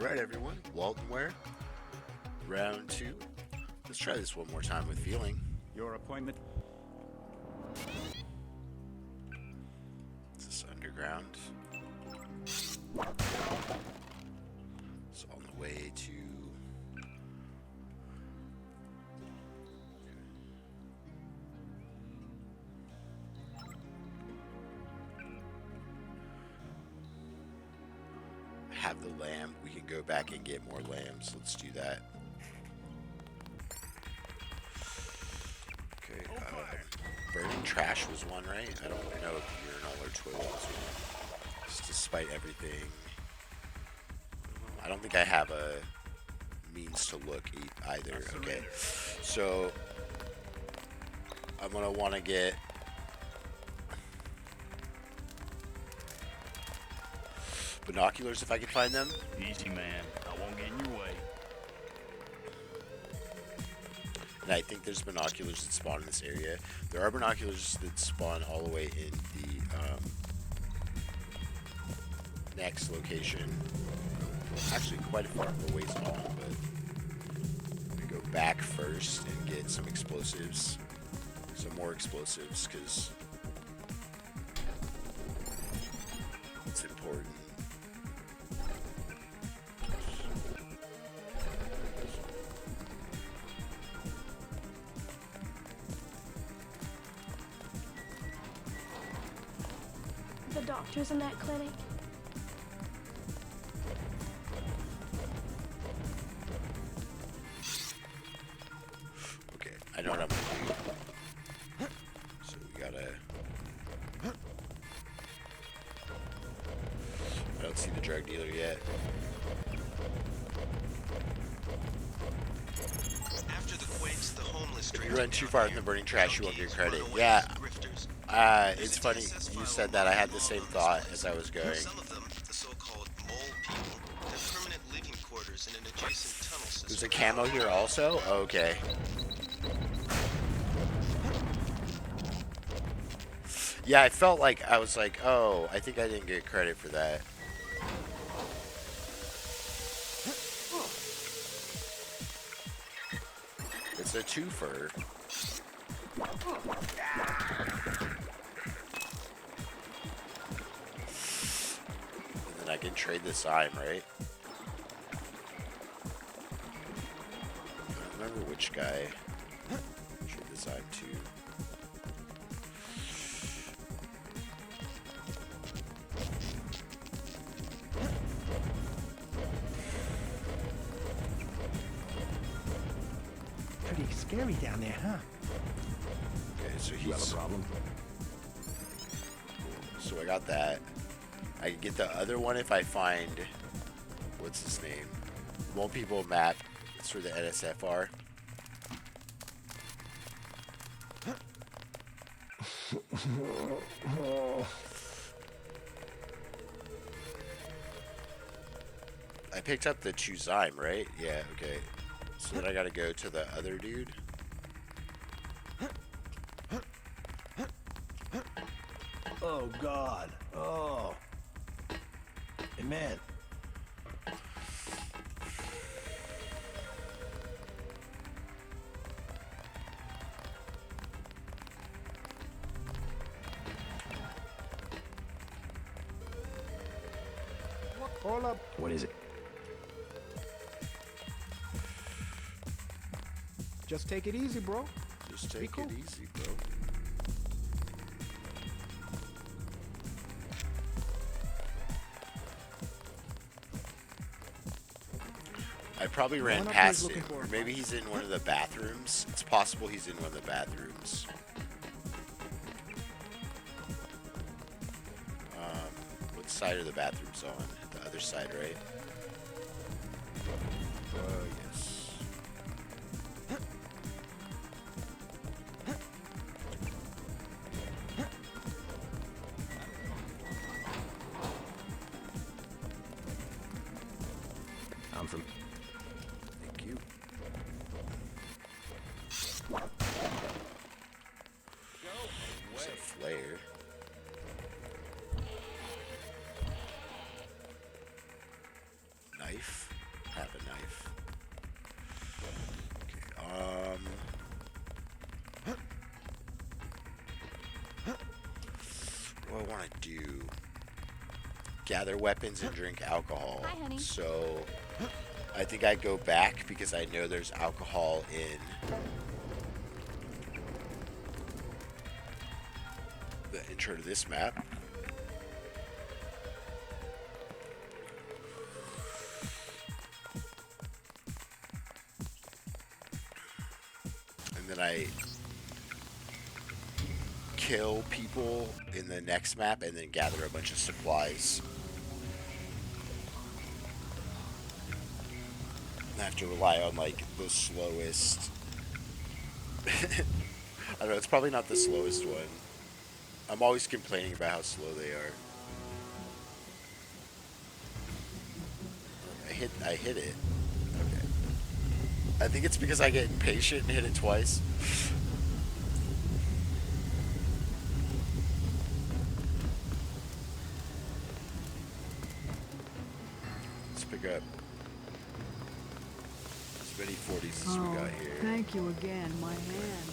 Alright everyone, Walton Ware, round 2. Let's try this one more time with feeling. Your appointment. Is this underground? It's on the way to... have the lamb. We can go back and get more lambs. Let's do that. Okay, burning trash was one, right? I don't know if urinal or toilet was one. Just despite everything. I don't think I have a means to look either. Okay, so I'm gonna want to get binoculars if I can find them. Easy, man. I won't get in your way. And I think there's binoculars that spawn in this area. There are binoculars that spawn all the way in the next location. Actually, quite a far ways on, but we go back first and get some explosives, some more explosives, because it's important. The doctors in that clinic. Okay, I know what I'm gonna do. So we gotta... I don't see the drug dealer yet. After the quakes, the homeless If you run too far in the burning trash, you won't get credit. Yeah. It's funny you said that. I had the same thought as I was going. Some of them, the so-called mole people, have permanent living quarters in an adjacent tunnel system. There's a camo here also? Okay. Yeah, I felt like I was like, oh, I think I didn't get credit for that. It's a twofer. And then I can trade the sign, right? I don't remember which guy. Trade the sign to. Pretty scary down there, huh? Okay, so You have he's... a problem? So I got that. I can get the other one if I find... What's his name? Mole People map. It's for the NSFR. I picked up the Chuzyme, right? Yeah, okay. So then I gotta go to the other dude. Oh, God. Oh. Hey, man. Hold up. What is it? Just take it easy, bro. Just take cool. it easy, bro. I probably ran One up past here's him. looking for Or him. maybe he's in one of the bathrooms. It's possible he's in one of the bathrooms. What side are the bathrooms on? The other side, right? Yes. I'm from... Thank you. There's a flare. Knife. have a knife. Okay, what do I want to do? Gather weapons and drink alcohol. Hi, honey. So I think I go back because I know there's alcohol in the intro to this map. And then I kill people in the next map and then gather a bunch of supplies. I have to rely on like the slowest. I don't know, it's probably not the slowest one. I'm always complaining about how slow they are. I hit it. Okay. I think it's because I get impatient and hit it twice. Let's pick up as many 40s as we got here. Thank you again, my hand.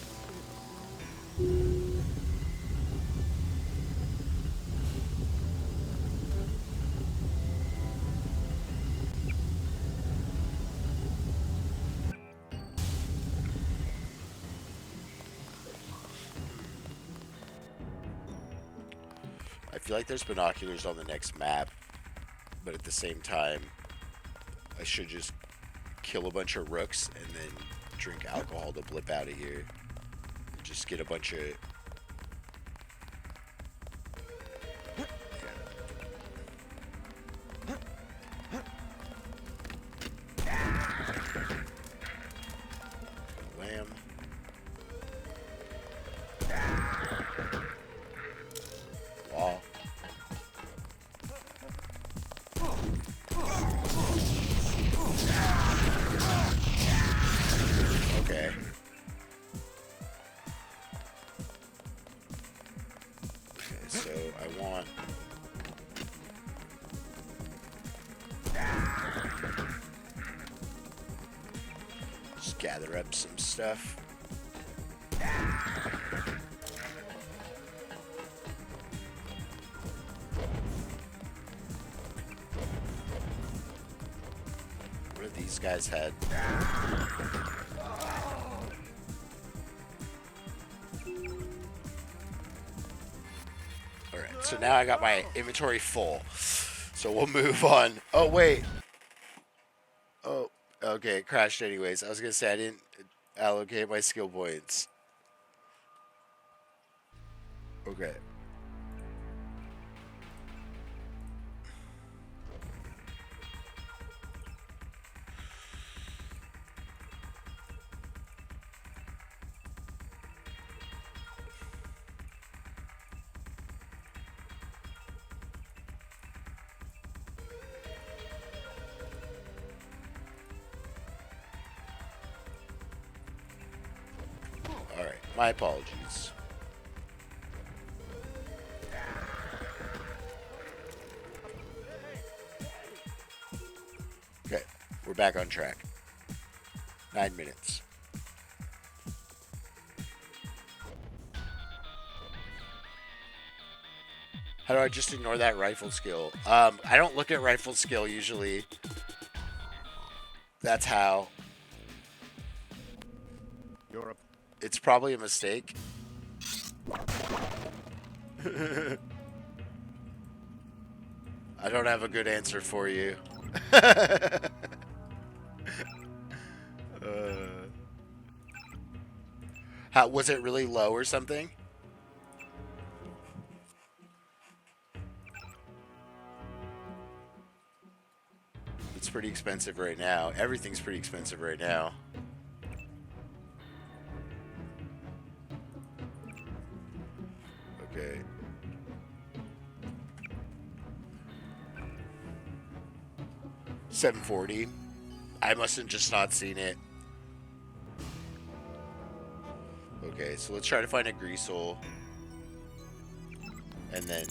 I feel like there's binoculars on the next map, but at the same time, I should just kill a bunch of rooks and then drink alcohol to blip out of here. Just get a bunch of... Lamb. Wall. Okay. Okay, so I want... just gather up some stuff. What have these guys had? Alright, so now I got my inventory full. So we'll move on. Oh, wait. Oh, okay, it crashed anyways. I was going to say I didn't allocate my skill points. Okay. Alright, my apologies. Okay, we're back on track. 9 minutes. How do I just ignore that rifle skill? I don't look at rifle skill usually. That's how. You're a It's probably a mistake. I don't have a good answer for you. How was it really low or something? It's pretty expensive right now. Everything's pretty expensive right now. Okay. $740. I must have just not seen it. Okay, so let's try to find a greasel. And then...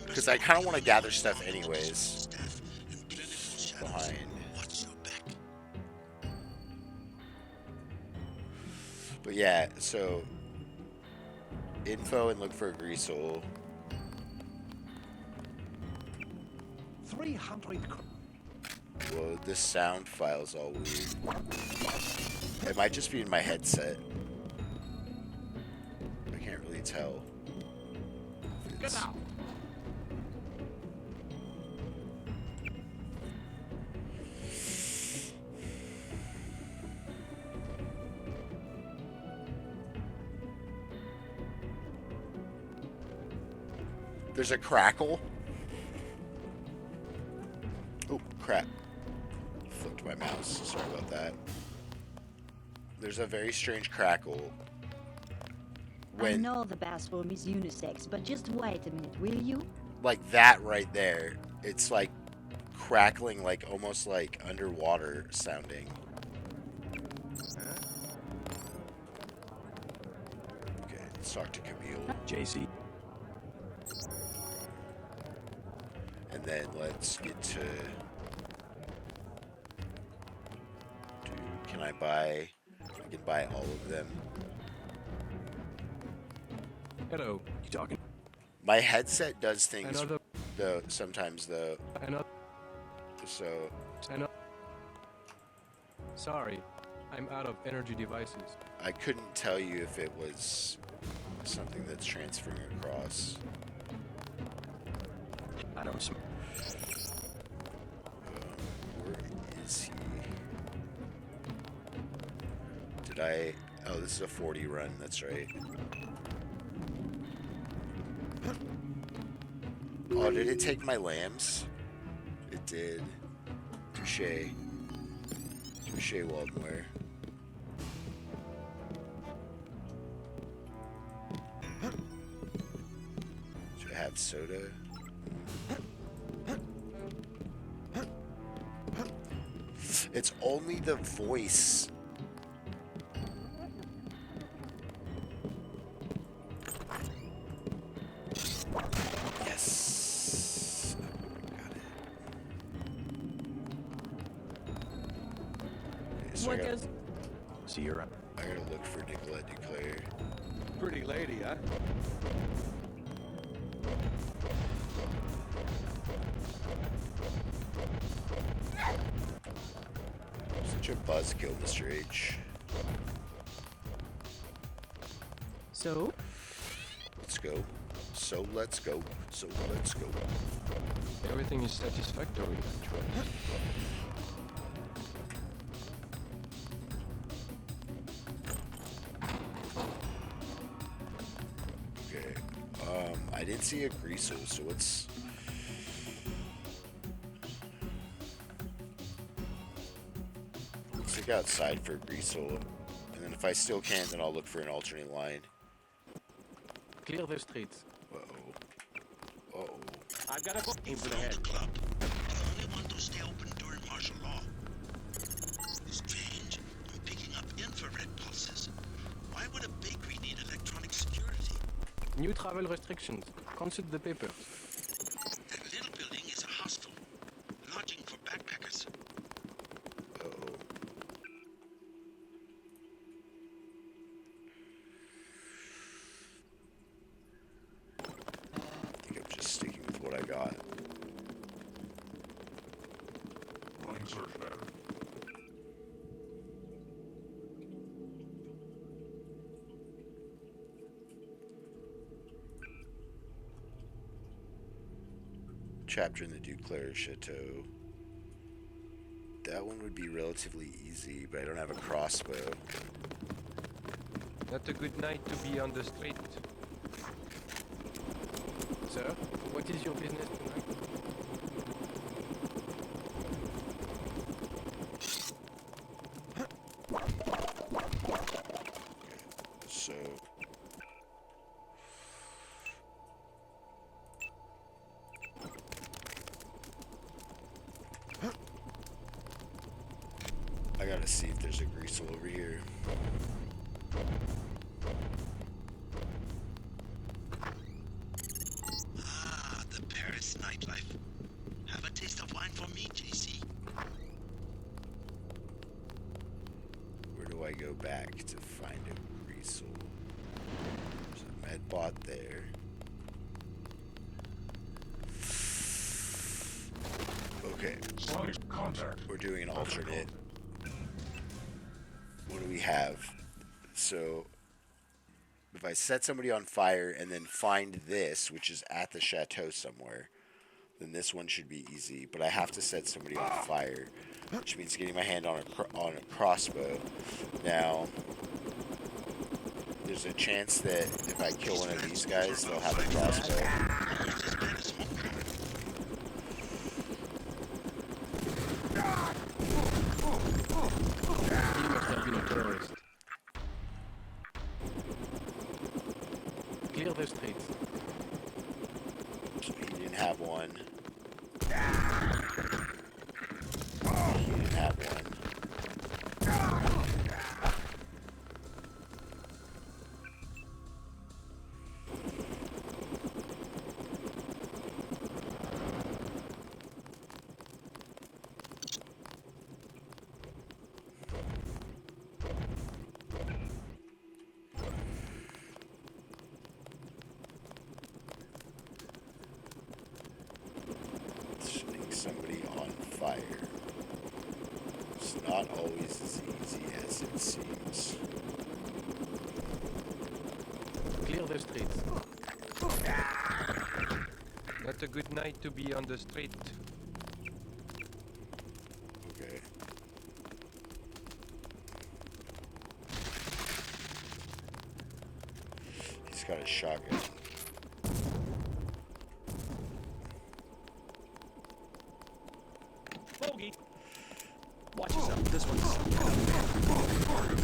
because I kind of want to gather stuff anyways. behind. Watch your back. But yeah, so info and look for a greasel. 300. Whoa, this sound file's all weird. It might just be in my headset. I can't really tell. Get out. There's a crackle. Oh, crap. Flipped my mouse. Sorry about that. There's a very strange crackle. I know the bathroom is unisex, but just wait a minute, will you? Like that right there. It's like crackling, like almost like underwater sounding. Okay, let's talk to Camille. JC. And then let's get to... Can I buy... I can buy all of them. Hello. You talking? My headset does things Another. though sometimes though. Another. So Sorry, I'm out of energy devices. I couldn't tell you if it was something that's transferring across. I don't smoke. Where is he? Did I... Oh, this is a 40 run, that's right. Oh, did it take my lambs? It did. Touché. Touché, Walton Ware. Should I have soda? It's only the voice. Yes. Got it. Okay, so See you around. I gotta look for Nicolette Duclair. Pretty lady, huh? Such a buzzkill, Mr. H. So? Let's go. So let's go. So let's go. Everything is satisfactory, actually. Okay. I didn't see a greaser, so let's... Let's look outside for a greasel. And then if I still can't, then I'll look for an alternate line. Clear the streets. Uh-oh. Uh-oh. I've got a booking for the Found head. the club. The only one to stay open during martial law. Strange. I'm picking up infrared pulses. Why would a bakery need electronic security? New travel restrictions. Consult the papers. That little building is a hostel. Lodging for backpackers. Uh-oh. I think I'm just sticking with what I got. Chapter in the Duclair Chateau. That one would be relatively easy, but I don't have a crossbow. Not a good night to be on the street. Sir, what is your business tonight? So... I gotta see if there's a greasel over here. Ah, the Paris nightlife. Have a taste of wine for me, JC. back to find a resource. There's a med bot there. Okay. We're doing an alternate. What do we have? So, if I set somebody on fire and then find this, which is at the chateau somewhere, then this one should be easy. But I have to set somebody on fire, which means getting my hand on a crossbow. Now, there's a chance that if I kill one of these guys, they'll have a crossbow. He must have been a terrorist. Clear the streets. He didn't have one. He didn't have one. Setting somebody on fire. It's not always as easy as it seems. Clear the streets. Not a good night to be on the street. Okay. He's got a shotgun. Bogey! Watch yourself. This one's...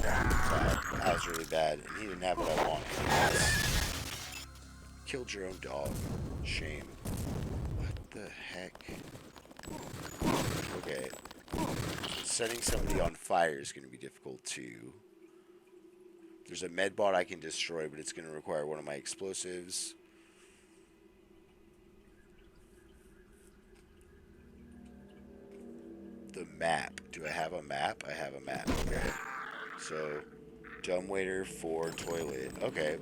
That was really bad, and he didn't have what I wanted. Killed your own dog. Shame. What the heck? Okay. Setting somebody on fire is going to be difficult too. There's a med bot I can destroy, but it's going to require one of my explosives. The map. Do I have a map? I have a map. Okay. So, dumbwaiter for toilet. Okay.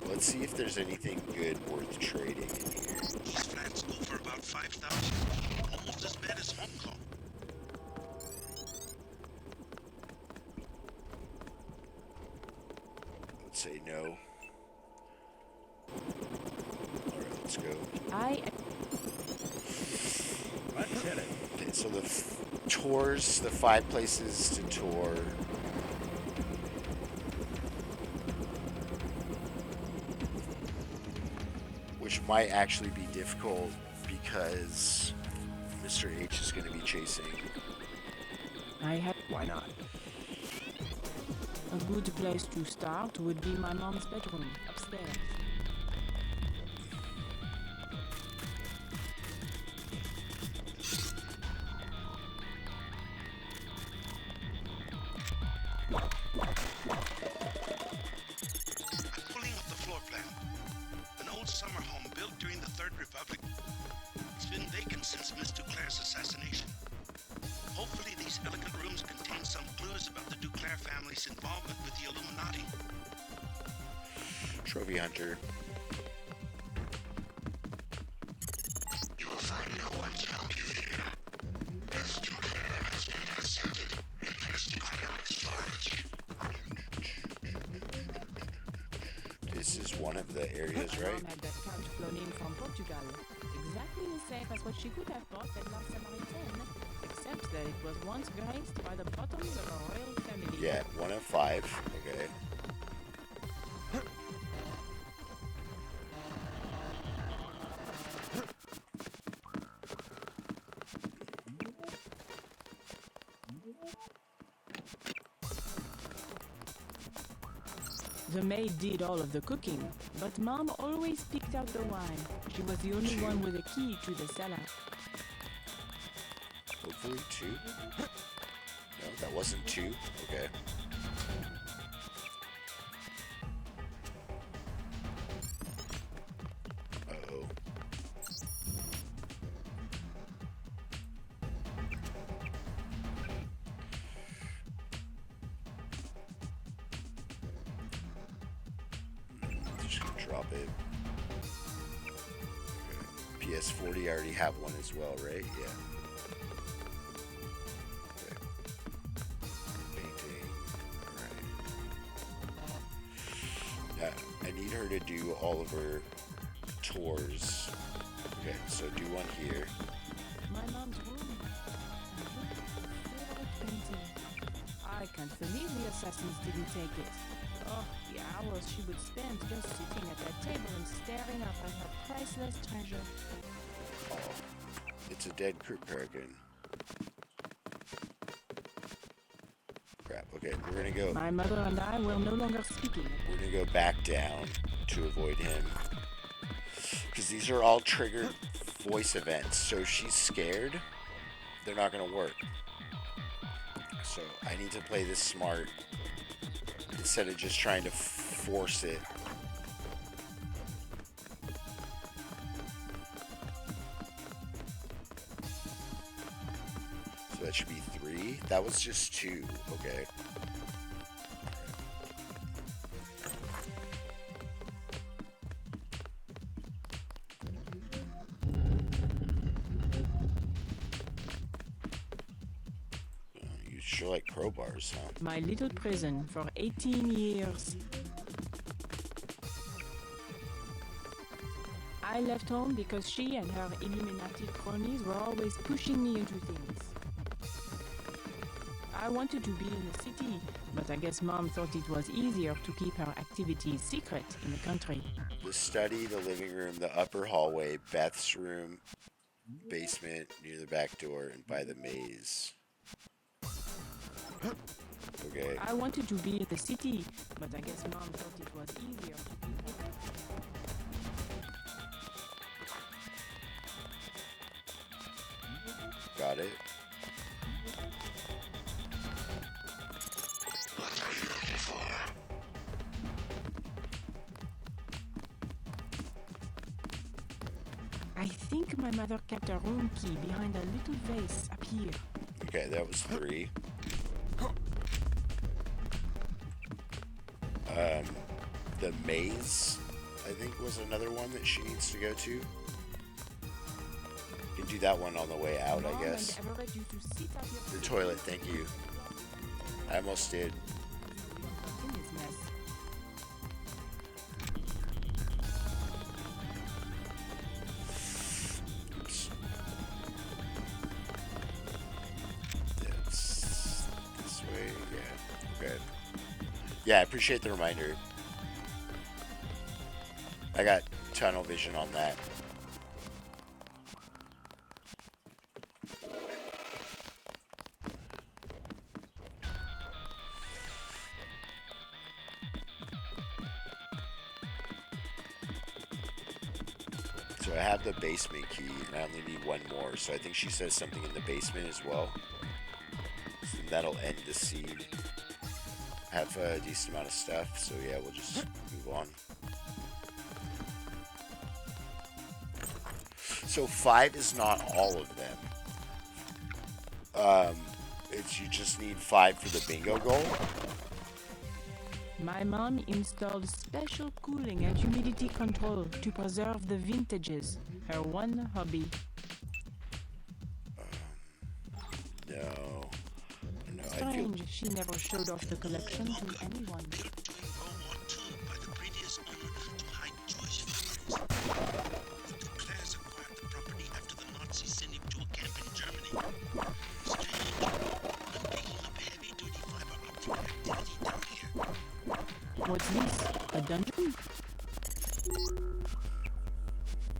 Let's see if there's anything good worth trading in here. These flats go for about 5,000. Almost as bad as Hong Kong. Let's say no. Alright, let's go. Okay, so the tours, the 5 places to tour. Which might actually be difficult because Mr. H is going to be chasing. Why not? A good place to start would be my mom's bedroom upstairs. I'm pulling up the floor plan. An old summer home built during the Third Republic. It's been vacant since Miss Duclair's assassination. Hopefully these elegant rooms contain some clues about the Duclair family's involvement with the Illuminati. Trophy Hunter. You will find no one to help you here. Miss Duclair has been intercepted and placed in cryonic storage. This is one of the areas, right? Mom had that couch flown in from Portugal. Exactly the same as what she could have bought at La Samaritaine, except that it was once graced by the bottoms of a royal family. Yeah, 1 of 5. Okay. The maid did all of the cooking, but Mom always picked out the wine. She was the only one with a key to the cellar. Hopefully 2. No, that wasn't 2. Okay. Uh-oh. just gonna drop it. Okay. PS40, I already have one as well, right? Yeah. Okay. Painting. Alright. I need her to do all of her tours. Okay, so do one here. My mom's room. Favorite painting. I can't believe the assassins didn't take it. Oh, the hours she would spend just sitting at that table and staring up at her priceless treasure. Oh, it's a dead Kraken. Crap. Okay, we're gonna go. My mother and I were no longer speaking. We're gonna go back down to avoid him. Because these are all triggered voice events. So if she's scared, they're not gonna work. So I need to play this smart instead of just trying to force it. So that should be 3. That was just 2. Okay. You sure like crowbars, huh? My little prison for 18 years. I left home because she and her Illuminati cronies were always pushing me into things. I wanted to be in the city, but I guess Mom thought it was easier to keep her activities secret in the country. The study, the living room, the upper hallway, Beth's room, basement, near the back door, and by the maze. Okay. I wanted to be in the city, but I guess Mom thought it was easier to keep her. Got it. I think my mother kept a room key behind a little vase up here. Okay, that was 3. The maze, I think, was another one that she needs to go to. You can do that one on the way out, I guess. Mom and Everett used to sit up here. The toilet, thank you. I almost did. In this mess. Oops. That's this way, yeah. Okay. Yeah, I appreciate the reminder. I got tunnel vision on that. So I have the basement key, and I only need one more. So I think she says something in the basement as well. So that'll end the seed. I have a decent amount of stuff, so yeah, we'll just move on. So 5 is not all of them. It's you just need 5 for the bingo goal. My mom installed special cooling and humidity control to preserve the vintages, her one hobby. No, I feel Strange, she never showed off the collection to anyone. Built during World War II by the previous owner to hide Jewish families. The Clares acquired the property after the Nazis sent him to a camp in Germany. Strange, I'm picking up heavy-duty fiber optic activity down here. What's this? A dungeon?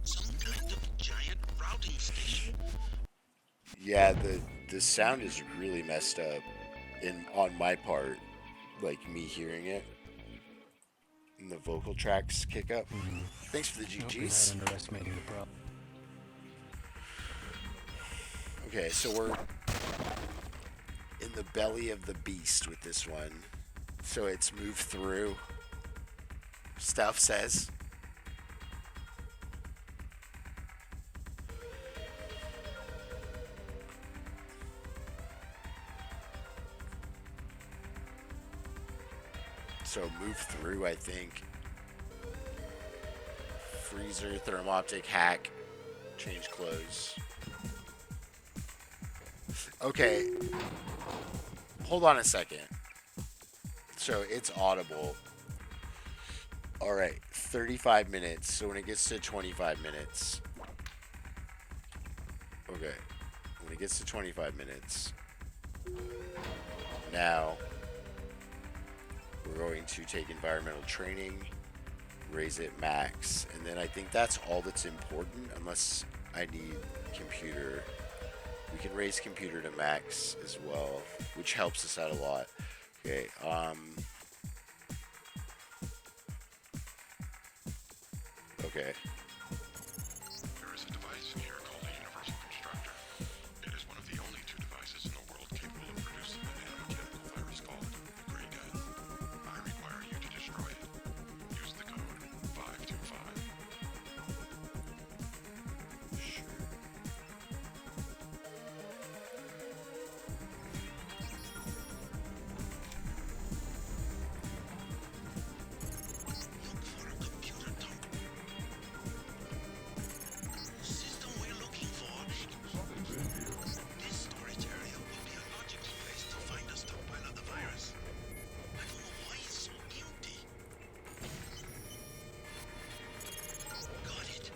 Some kind of giant routing station. yeah. The sound is really messed up on my part, like me hearing it. And the vocal tracks kick up. Thanks for the GGs. Underestimating the problem. Okay, so we're in the belly of the beast with this one. So it's move through. Stuff says. So move through, I think. freezer, thermoptic, hack, change clothes. Okay. Hold on a second. So it's audible. Alright, 35 minutes. So when it gets to 25 minutes. Okay. When it gets to 25 minutes. Now, we're going to take environmental training, raise it max, and then I think that's all that's important unless I need computer. We can raise computer to max as well, which helps us out a lot. Okay, okay. There is a device in here called a universal constructor. It is one of the only two devices in the world capable of producing a nanomechanical virus called Grey Death. I require you to destroy it. Use the code 525. Sure. Look for a computer dump. System we're looking for. This storage area will be a logical place to find a stockpile of the virus. I don't know why it's so empty. Got it.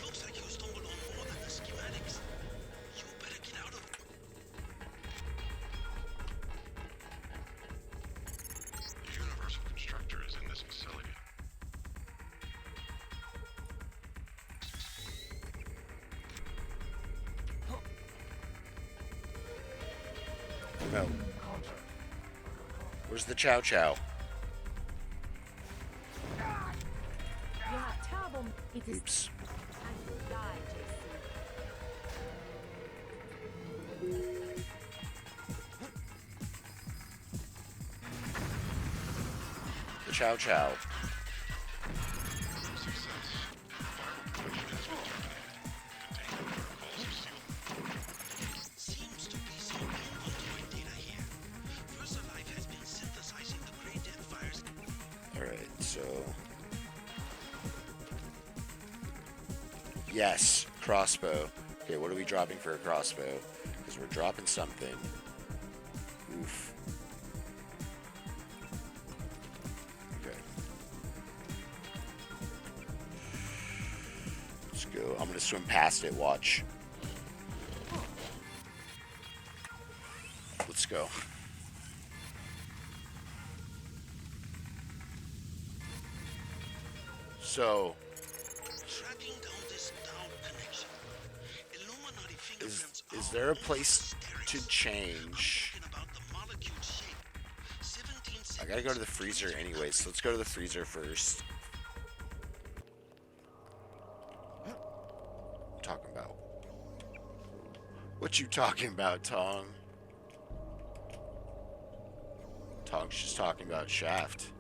Looks like you stumbled on more than the schematics. You better get out of it. The universal constructor is in this facility. No. Where's the Chow Chow? You have terrible. It is. Oops. And you die, The Chow Chow. Success. Viral production has been terminated. Containment protocols are sealed. Seems to be some inventory data here. First Alive has been synthesizing the Grey Death virus. Alright, so. Yes, crossbow. Okay, what are we dropping for a crossbow? Because we're dropping something. Oof. Okay. Let's go. I'm gonna swim past it, watch. Let's go. So, Tracking down this down connection. Illuminati fingerprints is are there a almost place to hysterics. change? I'm talking about the molecule shape. 17 I gotta go to the seconds. freezer anyway, so let's go to the freezer first. What you talking about? What you talking about, Tong? Tong's just talking about Shaft.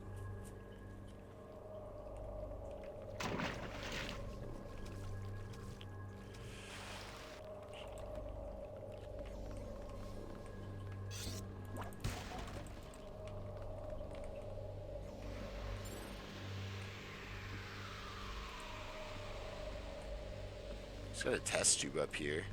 It's got a test tube up here.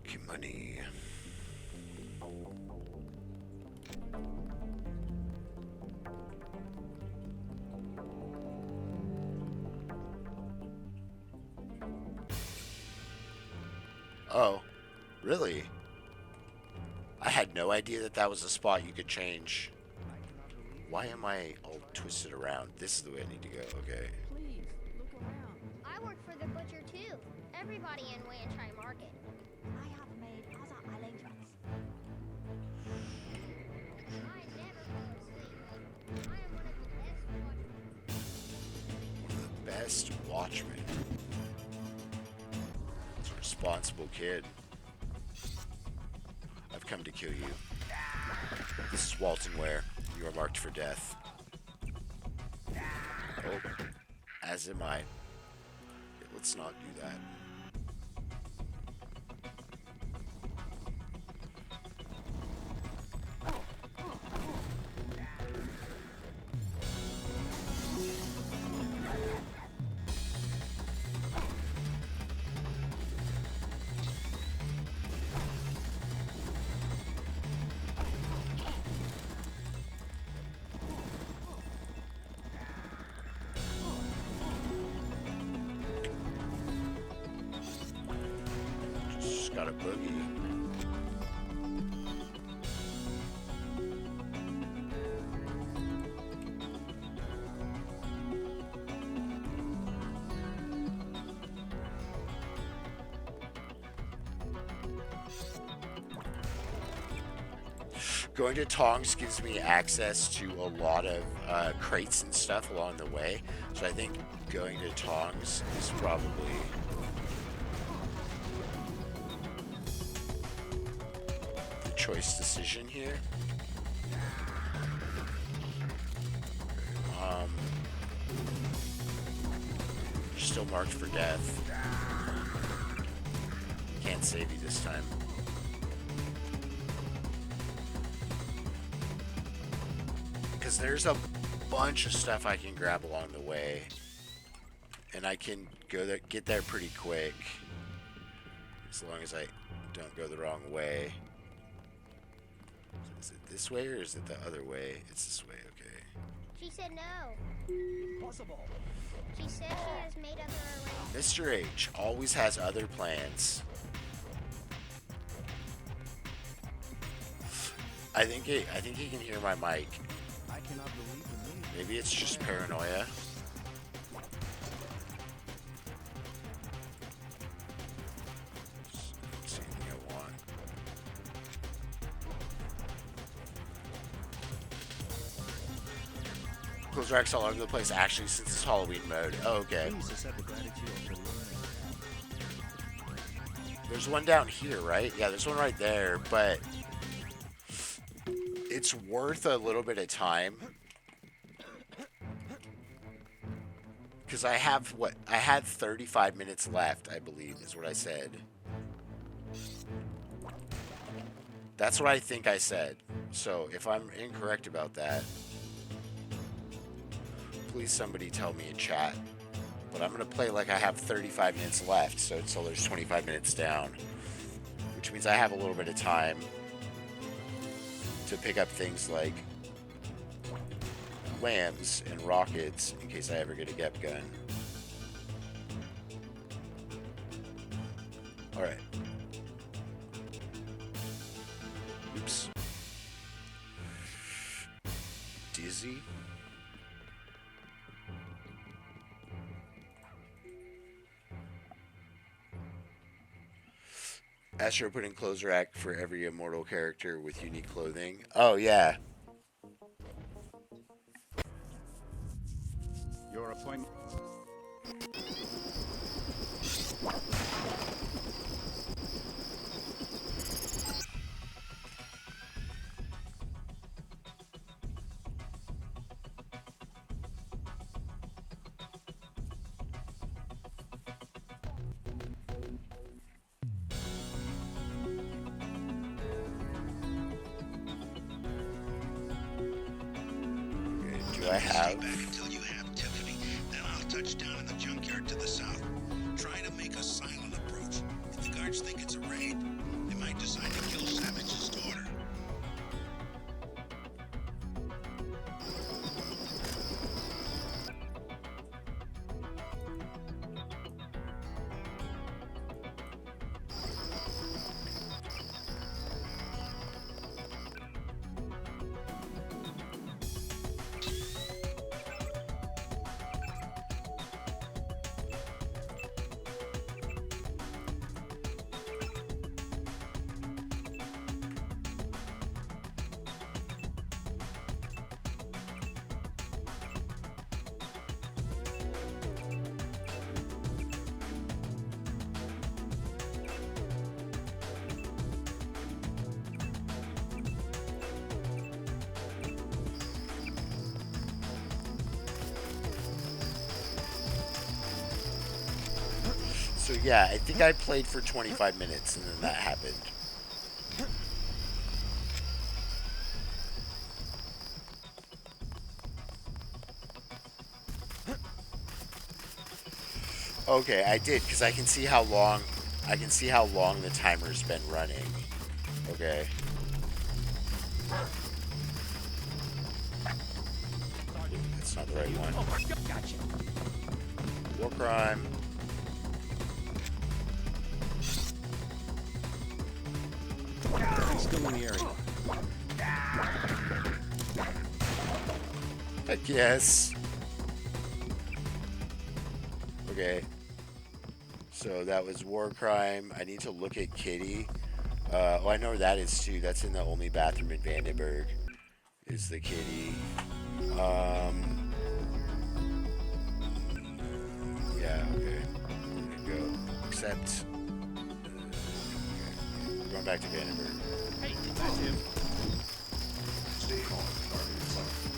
Lucky money. Oh, really? I had no idea that that was a spot you could change. Why am I all twisted around? This is the way I need to go. Okay. Please, look around. I work for the butcher too. Everybody in Wanchai Market. I have made other arrangements. I never fall asleep. I am one of the best watchmen. One of the best watchmen. It's a responsible kid. I've come to kill you. This is Walton Ware. You are marked for death. Oh, as am I. Okay, let's not do that. Got a boogie. Going to Tongs gives me access to a lot of crates and stuff along the way, so I think going to Tongs is probably the choice decision here. You're still marked for death. Can't save you this time. Because there's a bunch of stuff I can grab along the way, and I can go there, get there pretty quick, as long as I don't go the wrong way. Is it this way or is it the other way? It's this way, okay. She said no. Possible. She said she has made other arrangements. Mr. H always has other plans. I think he can hear my mic. I cannot believe the news. Maybe it's just paranoia. See anything I want. Close racks all over the place actually since it's Halloween mode. Oh, okay. Please accept the gratitude of the learning. There's one down here, right? Yeah, there's one right there, but it's worth a little bit of time. Because I have, I had 35 minutes left, I believe, is what I said. That's what I think I said. So, if I'm incorrect about that, please somebody tell me in chat. But I'm going to play like I have 35 minutes left, so until there's 25 minutes down. Which means I have a little bit of time to pick up things like lambs and rockets in case I ever get a GEP gun. Alright. Oops. Dizzy. Astro put in clothes rack for every immortal character with unique clothing. Oh, yeah. Your appointment. Do I have? Back until you have Tiffany. Then I'll touch down in the junkyard to the south. Try to make a silent approach. If the guards think it's a raid, they might decide to kill Savage's daughter. So yeah, I think I played for 25 minutes and then that happened. Okay, I did because I can see how long the timer's been running. Okay. That's not the right one. Oh my God, gotcha. War crime. still in the area. I guess. Okay. So that was war crime. I need to look at Kitty. Oh, I know where that is too. That's in the only bathroom in Vandenberg. Is the Kitty. Yeah, okay. I'm gonna go. Except. Okay. We're going back to Vandenberg. Hey, that's him. Stay calm and guard yourself.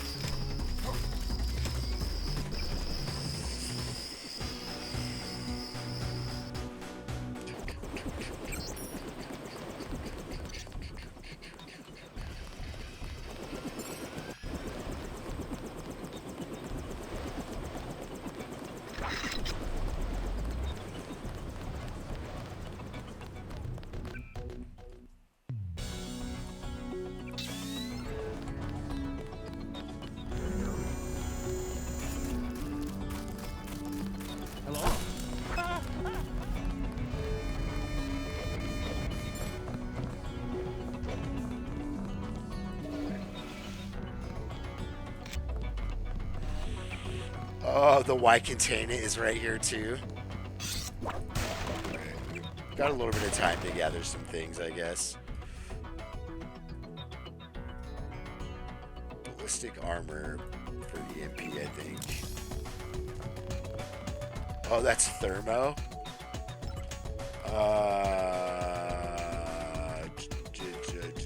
Hello? Oh, the Y contain it is right here too. Got a little bit of time to gather some things, I guess. Ballistic armor for EMP, I think. Oh, that's thermo.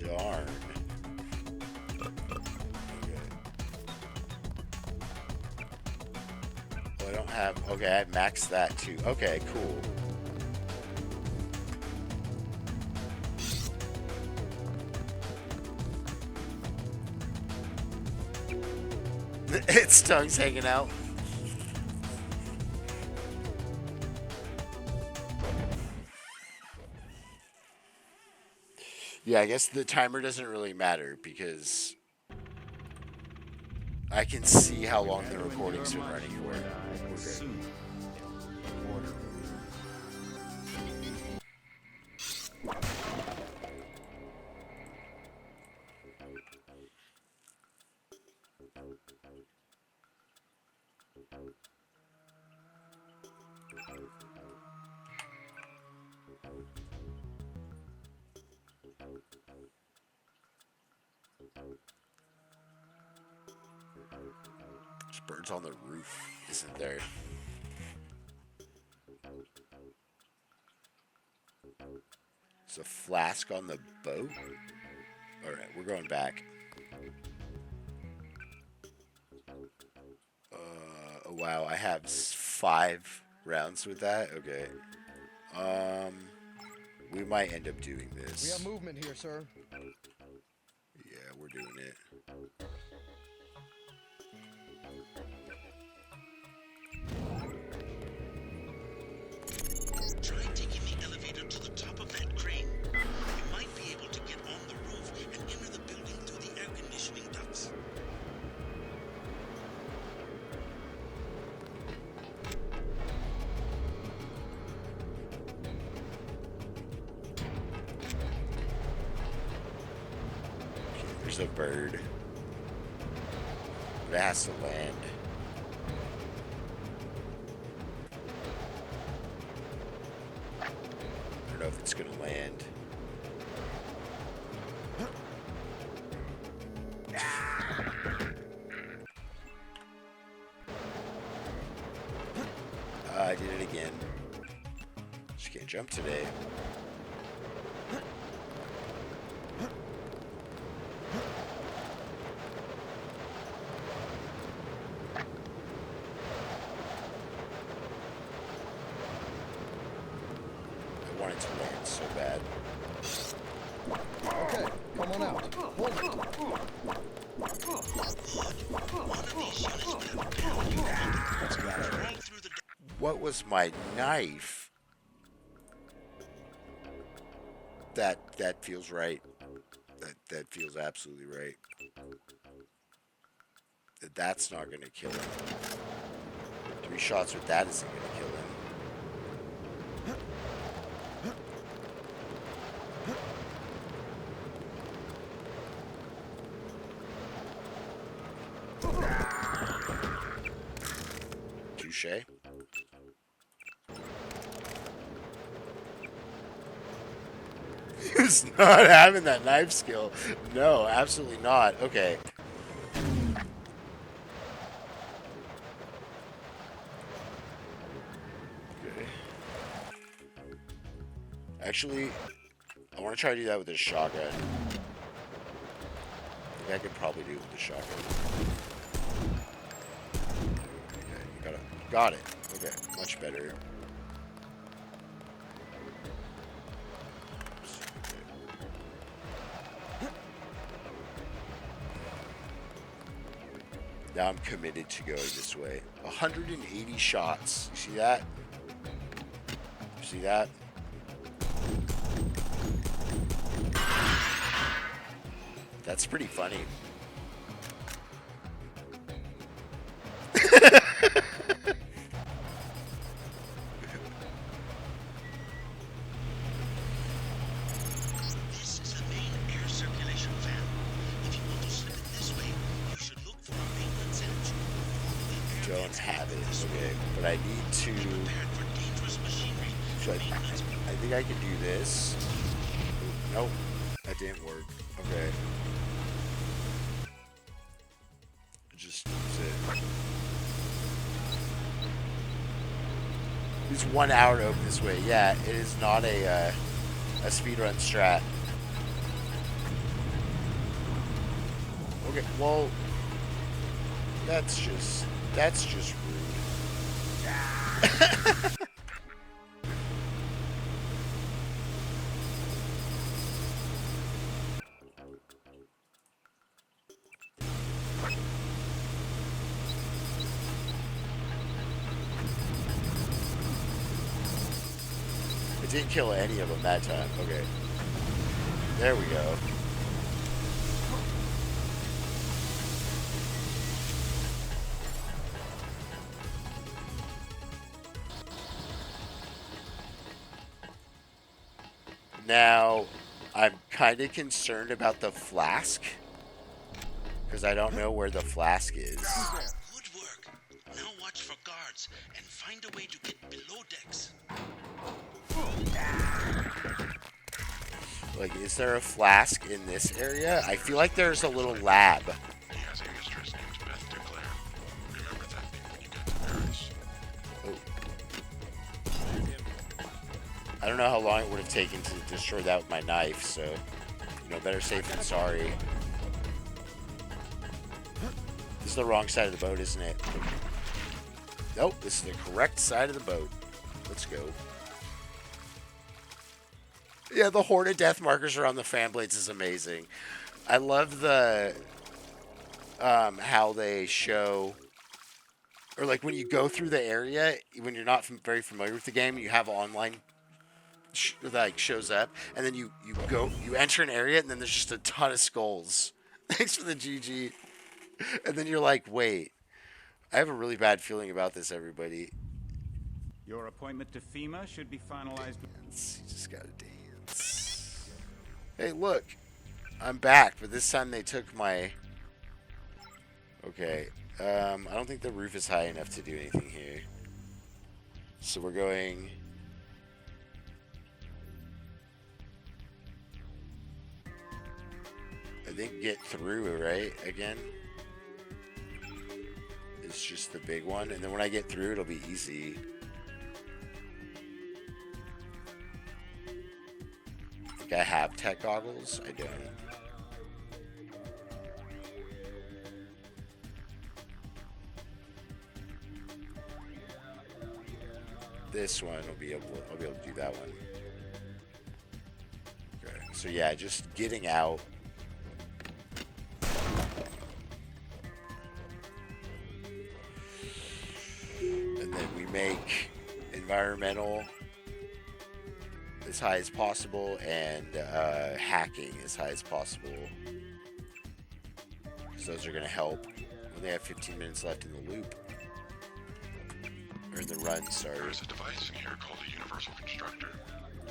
Darn. I don't have. Okay, I maxed that too. Okay, cool. Its tongue's hanging out. Yeah, I guess the timer doesn't really matter because I can see how long the recording's been running for. We're good. There's birds on the roof, isn't there? There's a flask on the boat? Alright, we're going back. Oh wow, I have 5 rounds with that? Okay. We might end up doing this. We have movement here, sir. Yeah, we're doing it. Try taking the elevator to the top of that crane. You might be able to get on the roof and enter the building through the air conditioning ducts. There's a bird. But it has to land. I don't know if it's gonna land. I did it again. Just can't jump today. I wanted to land so bad. Okay, come on out. Hold it. What was my knife? That feels right. That feels absolutely right. That's not gonna kill him. 3 shots with that isn't gonna kill him. He was not having that knife skill. No, absolutely not. Okay. Okay. Actually, I want to try to do that with this shotgun. I think I could probably do it with the shotgun. Okay, got it. Okay, much better. Now I'm committed to going this way. 180 shots. You see that? You see that? That's pretty funny. This is the main air circulation fan. If you want to slip it this way, you should look for a maintenance engine. Don't have it. Okay, but I need to. Prepared for dangerous machinery. So I think I can do this. Nope, that didn't work. Okay. Just use it. It's 1 hour to open this way. Yeah, it is not a speedrun strat. Okay, well, that's just rude. I didn't kill any of them that time. Okay. There we go. Now, I'm kind of concerned about the flask. Because I don't know where the flask is. Good work. Now watch for guards and find a way to get below decks. Like, is there a flask in this area? I feel like there's a little lab. He has a mistress named Beth DeClaire. Remember that name when you get to Paris. Oh. I don't know how long it would have taken to destroy that with my knife, so, you know, better safe than sorry. This is the wrong side of the boat, isn't it? Nope, this is the correct side of the boat. Let's go. Yeah, the horde of death markers around the fan blades is amazing. I love the how they show, or like when you go through the area, when you're not very familiar with the game, you have online that shows up, and then you enter an area, and then there's just a ton of skulls. Thanks for the GG. And then you're like, wait, I have a really bad feeling about this, everybody. Your appointment to FEMA should be finalized. You just gotta dance. Hey, look, I'm back, but this time they took my. Okay, I don't think the roof is high enough to do anything here. So we're going. I think get through, right? Again. It's just the big one, and then when I get through, it'll be easy. I think I have tech goggles. I don't. This one will be able. I'll be able to do that one. Okay. So yeah, just getting out. And then we make environmental as high as possible and hacking as high as possible. Because those are going to help. We only have 15 minutes left in the loop. Or in the run, sorry. There is a device in here called a universal constructor.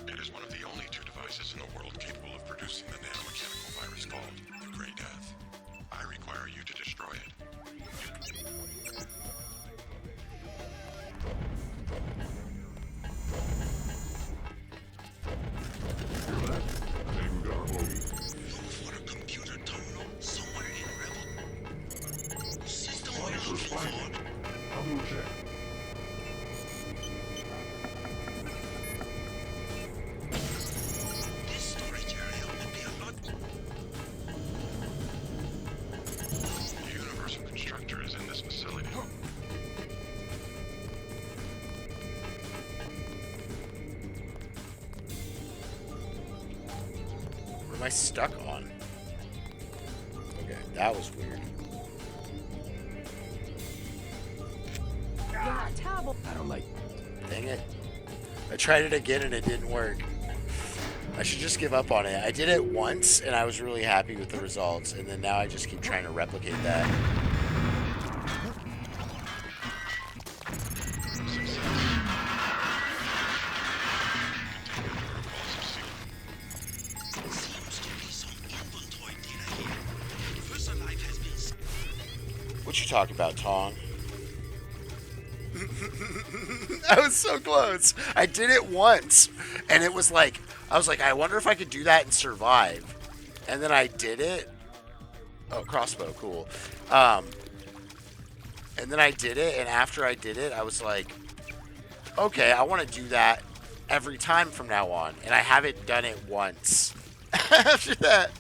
It is one of the only two devices in the world capable of producing the nanomechanical virus called the Grey Death. I require you to destroy it. am I stuck on? Okay, that was weird. You have terrible. I don't like. Dang it. I tried it again and it didn't work. I should just give up on it. I did it once and I was really happy with the results, and then now I just keep trying to replicate that. What you talking about, Tong? I was so close. I did it once, and it was like, I was like, I wonder if I could do that and survive. And then I did it. Oh, crossbow, cool. And then I did it, and after I did it, I was like, okay, I want to do that every time from now on. And I haven't done it once after that.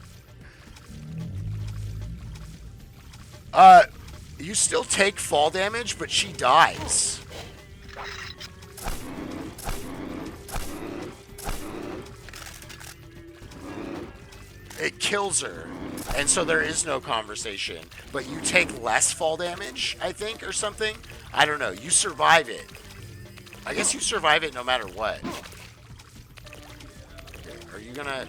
You still take fall damage, but she dies. It kills her. And so there is no conversation. But you take less fall damage, I think, or something. I don't know. You survive it. I guess you survive it no matter what. Okay, are you gonna...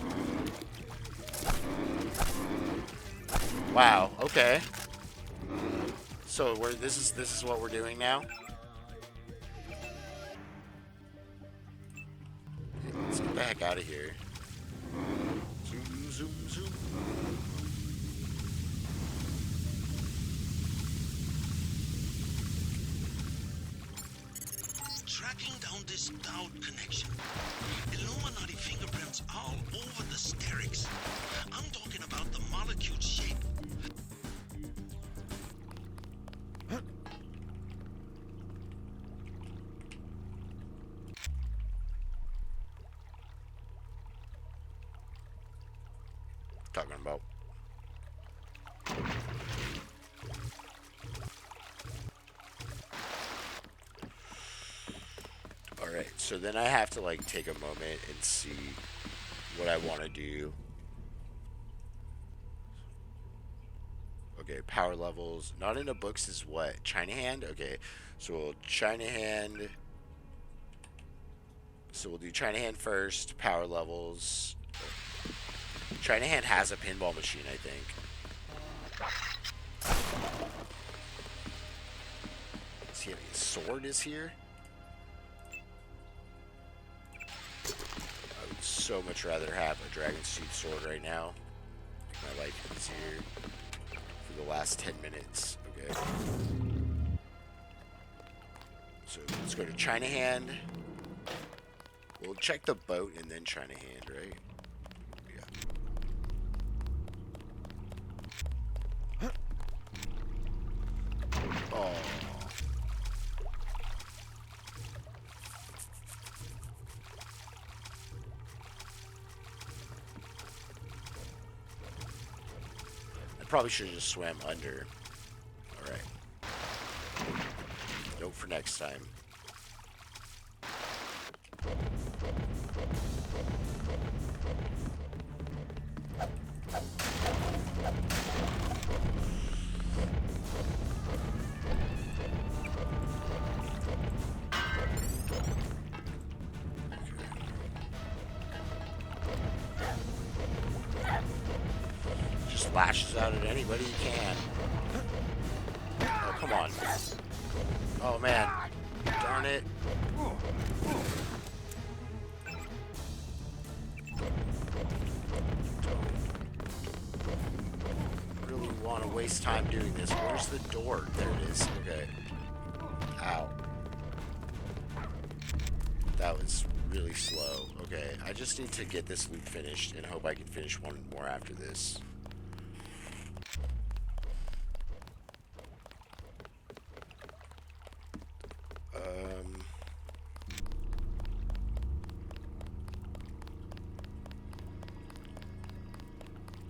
Wow, okay. So this is what we're doing now? Okay, let's get the heck out of here. Zoom, zoom, zoom. Tracking down this Dowd connection. Illuminati fingerprints all over the sterics. I'm talking about the molecule shape. Talking about. Alright, so then I have to like take a moment and see what I want to do. Okay, power levels. Not in the books is what? China hand? Okay, so we'll China hand. So we'll do China hand first, power levels. China hand has a pinball machine, I think. Does he have a sword is here? I would so much rather have a Dragon's Tooth sword right now. Make my life easier for the last 10 minutes. Okay. So let's go to China hand. We'll check the boat and then China hand, right? Oh. I probably should have just swam under. Alright. Note for next time. Lashes out at anybody you can. Oh, come on. Oh, man. Darn it. Don't really want to waste time doing this. Where's the door? There it is. Okay. Ow. That was really slow. Okay, I just need to get this loop finished and hope I can finish one more after this.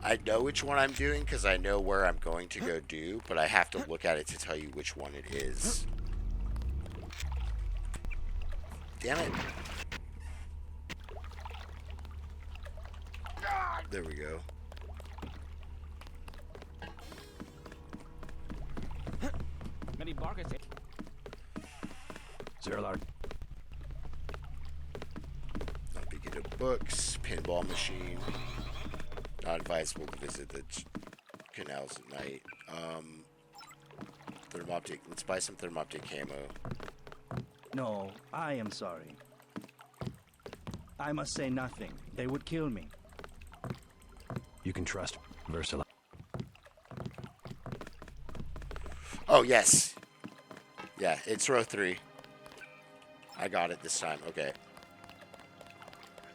I know which one I'm doing because I know where I'm going to go do, but I have to look at it to tell you which one it is. Damn it. There we go. Many barkers. Zero large. Not picking up books. Pinball machine. Not advisable to visit the canals at night. Thermoptic. Let's buy some thermoptic camo. No, I am sorry. I must say nothing. They would kill me. You can trust Versala. Oh, yes. Yeah, it's row 3. I got it this time. Okay.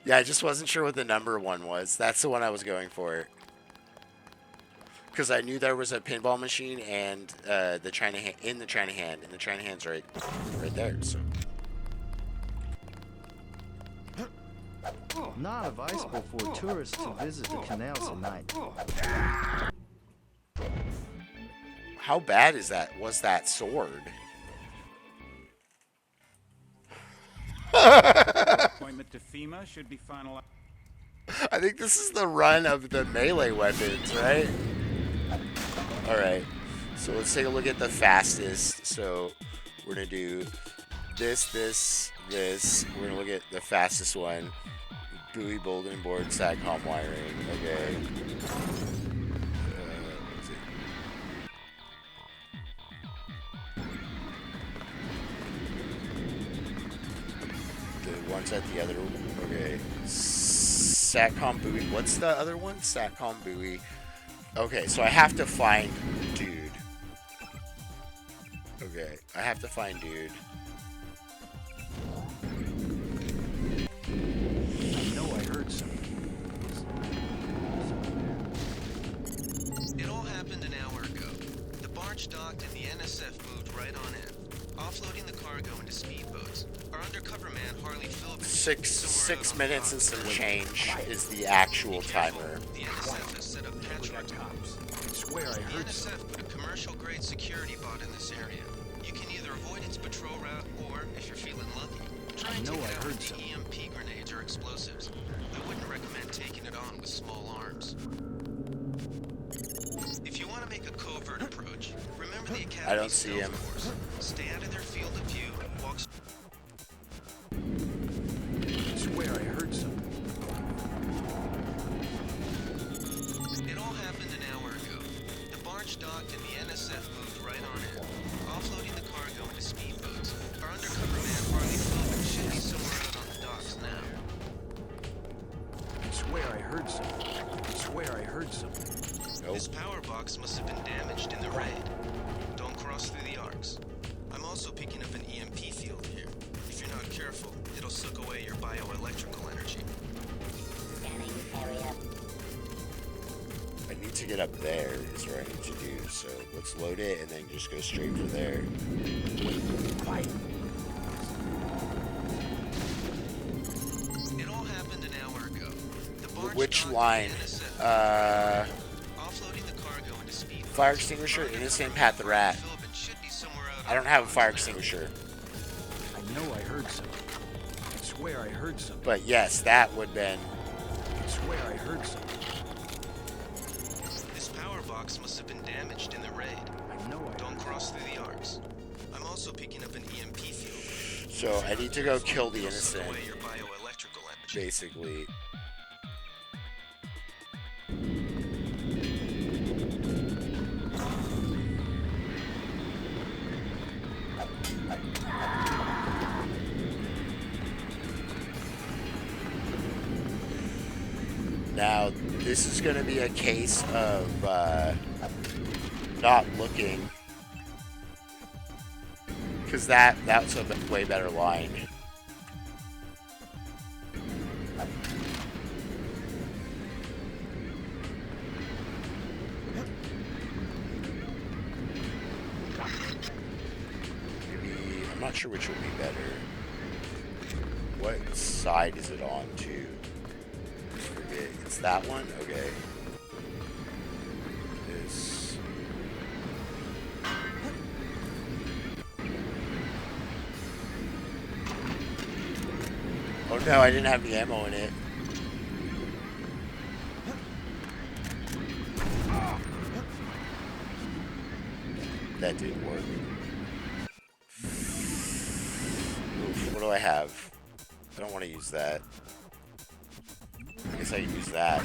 Yeah, I just wasn't sure what the number one was. That's the one I was going for. Because I knew there was a pinball machine and the China hand, in the China hand. And the China hand's right there. So. Not advisable for tourists to visit the canals at night. How bad is that? Was that sword? Appointment to FEMA should be finalized. I think this is the run of the melee weapons, right? Alright. So let's take a look at the fastest. So we're going to do this, this, this. We're going to look at the fastest one. Buoy, bulletin board, SATCOM wiring. Okay. What is it? The one's at the other. Okay. SATCOM buoy. What's the other one? SATCOM buoy. Okay, so I have to find dude. Okay, I have to find dude. I know I heard something. It all happened an hour ago. The barge docked and the NSF moved right on in, offloading the cargo into speedboats. Our undercover man, Harley Phillips, Six minutes and some change is the actual timer. The NSF has set up patchwork. I swear I The heard NSF put a commercial-grade security bot in this area. You can either avoid its patrol route, or, if you're feeling lucky, try and take it out with the EMP grenades or explosives. I wouldn't recommend taking it on with small arms. If you want to make a covert approach, remember the Academy. I don't see him. Course. Stay out of their field of view. Walk. I swear I heard something. It all happened an hour ago. The barge docked and the NSF moved right on in, offloading the cargo into speedboats. Our undercover man, Harley Phillips, should be somewhere out on the docks now. I swear I heard something. I swear I heard something. Nope. This power box must have been damaged in the raid. Don't cross through the arcs. I'm also picking up an EMP field here. If you're not careful, it'll suck away your bioelectrical energy. I need to get up there is what I need to do. So let's load it and then just go straight for there. It all happened an hour ago. The barge Which docked line? and the NSF offloading the cargo into speedboats. Fire extinguisher in the same path the rat. Phillips should be somewhere out I don't have a fire extinguisher. I know I heard something. I swear I heard something. But yes, that would have been. I swear I heard something. This power box must have been damaged in the raid. I know I Don't cross through the arcs. I'm also picking up an EMP field. So I need to go kill the innocent, Away your bioelectrical energy. basically. Now, this is going to be a case of not looking, because that's a way better line. Maybe, I'm not sure which would be better. What side is it on to? Forget. It's that one? Okay. This. Oh no, I didn't have the ammo in it. That didn't work. Oof, what do I have? I don't want to use that. I guess I can use that.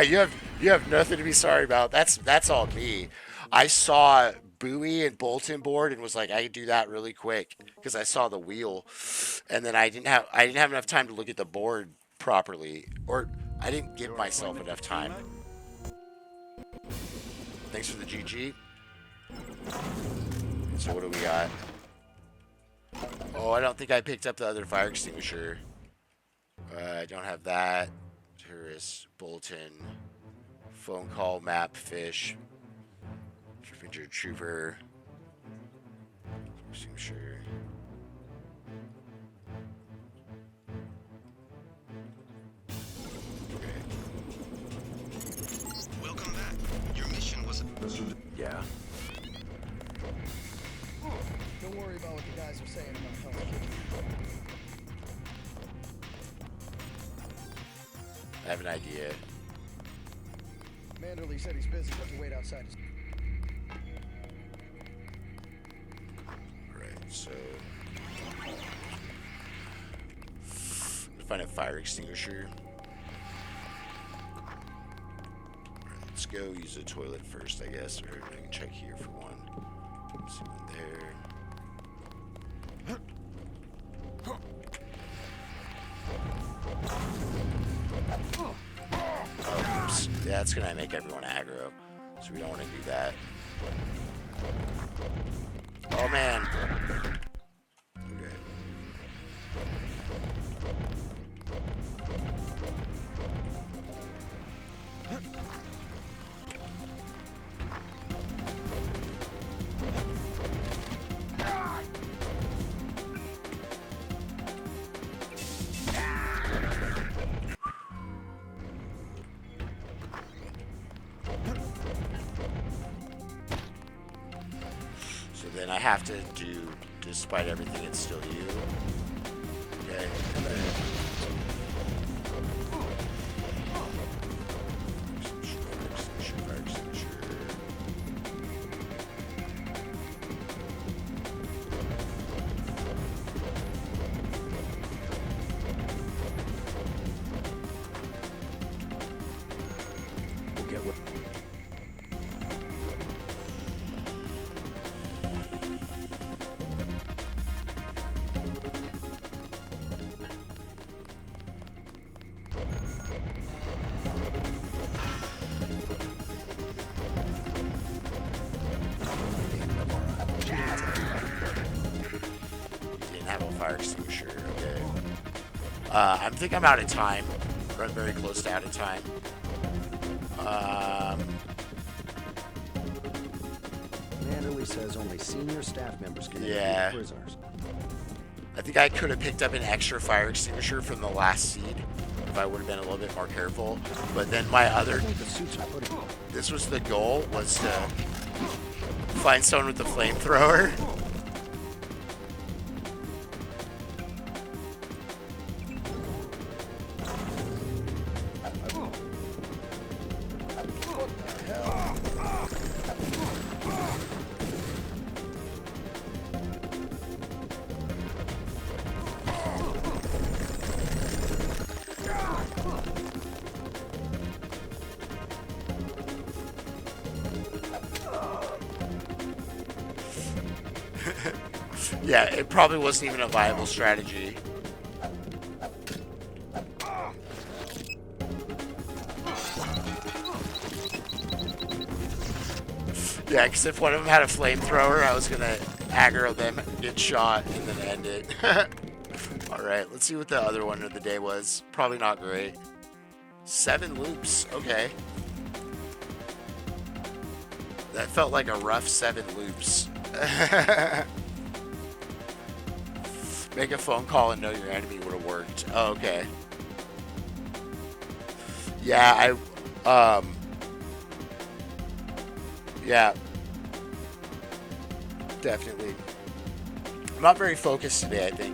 You have nothing to be sorry about. That's all me. I saw buoy and bulletin board and was like, I could do that really quick because I saw the wheel, and then I didn't have enough time to look at the board properly, or I didn't give myself enough time. Thanks for the GG. So what do we got? Oh, I don't think I picked up the other fire extinguisher. I don't have that. Tourist, bulletin, phone call, map, fish, trooper, extinguisher. Okay. Welcome back. Your mission was... Yeah? Don't worry about what the guys are saying about Hell's Kitchen. I have an idea. Manderley said he's busy, but to wait outside. Right, so find a fire extinguisher. Right, let's go use the toilet first, I guess, or I can check here for one. See one there. Oh, oops. Yeah, that's gonna make everyone aggro, so we don't want to do that. Oh man. Okay. Then I have to do, despite everything, it's still you. Okay. And then fire extinguisher. We'll get what... Fire extinguisher, okay. I think I'm out of time. Run very close to out of time. Manderley says only senior staff members can yeah. interview prisoners. I think I could have picked up an extra fire extinguisher from the last seed if I would have been a little bit more careful. But then my other... This was the goal, was to find someone with the flamethrower. Yeah, it probably wasn't even a viable strategy. Yeah, because if one of them had a flamethrower, I was going to aggro them, get shot, and then end it. Alright, let's see what the other one of the day was. Probably not great. 7 loops, okay. That felt like a rough 7 loops. Make a phone call and know your enemy would have worked. Oh, okay. Yeah, yeah. Definitely. not very focused today, I think.